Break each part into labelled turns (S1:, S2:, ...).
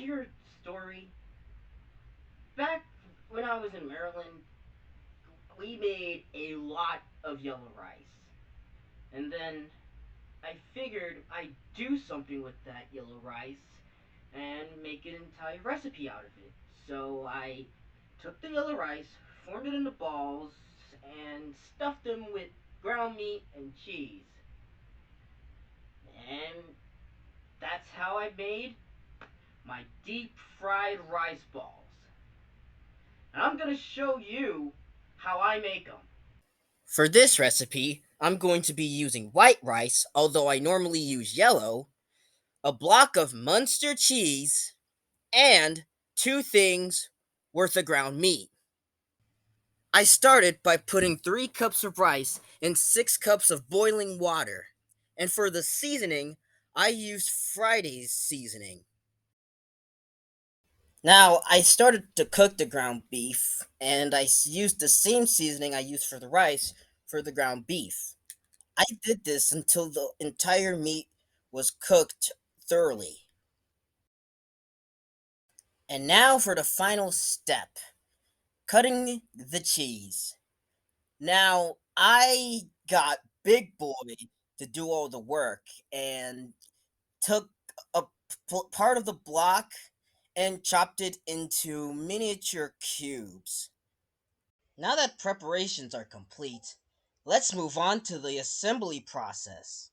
S1: hear a story? Back when I was in Maryland, we made a lot of yellow rice. And then I figured I'd do something with that yellow rice and make an entire recipe out of it. So I took the yellow rice, formed it into balls, and stuffed them with ground meat and cheese. And that's how I made my deep fried rice balls. And I'm gonna show you how I make them. For this recipe, I'm going to be using white rice, although I normally use yellow, a block of Munster cheese, and two things worth of ground meat. I started by putting 3 cups of rice in 6 cups of boiling water. And for the seasoning, I used Friday's seasoning. Now, I started to cook the ground beef, and used the same seasoning I used for the rice for the ground beef. I did this until the entire meat was cooked thoroughly. And now for the final step, cutting the cheese. Now, I got Big Boy to do all the work and took a part of the block and chopped it into miniature cubes. Now that preparations are complete, let's move on to the assembly process.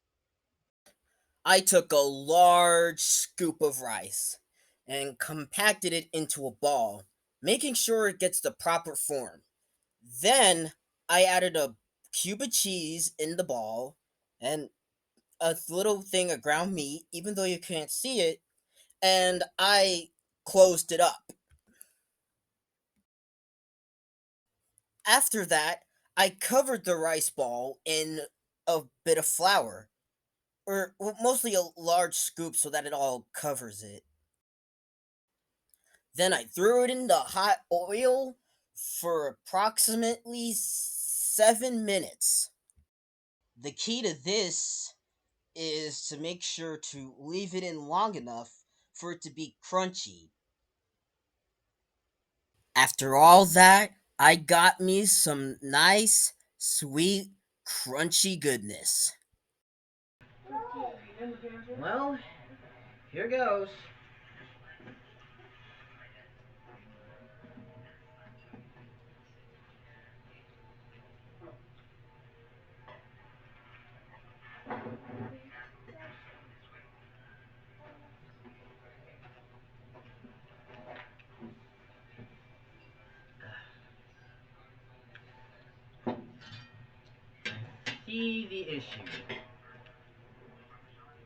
S1: I took a large scoop of rice and compacted it into a ball, making sure it gets the proper form. Then I added a cube of cheese in the ball and a little thing of ground meat, even though you can't see it, and I closed it up. After that, I covered the rice ball in a bit of flour, or mostly a large scoop so that it all covers it. Then I threw it into hot oil for approximately 7 minutes. The key to this is to make sure to leave it in long enough for it to be crunchy. After all that, I got me some nice, sweet, crunchy goodness. Well, here goes. See the issue.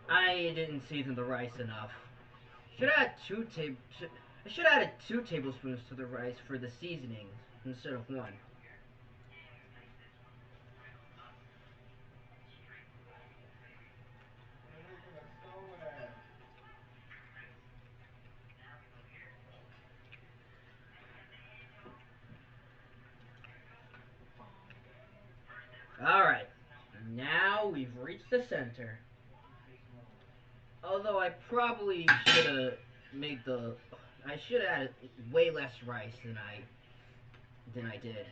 S1: I didn't season the rice enough. Should add I should add 2 tablespoons to the rice for the seasoning instead of one. All right. Now we've reached the center. Although I probably should have made the I should have added way less rice than I did.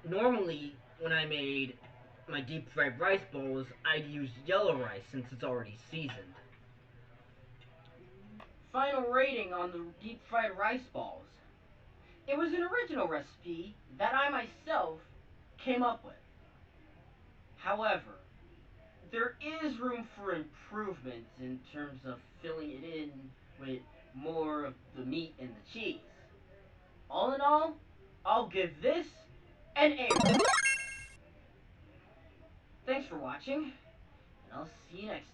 S1: Normally, when I made my deep fried rice bowls, I'd use yellow rice since it's already seasoned. Final rating on the deep fried rice balls. It was an original recipe that I myself came up with. However, there is room for improvement in terms of filling it in with more of the meat and the cheese. All in all, I'll give this an A. Thanks for watching, and I'll see you next time.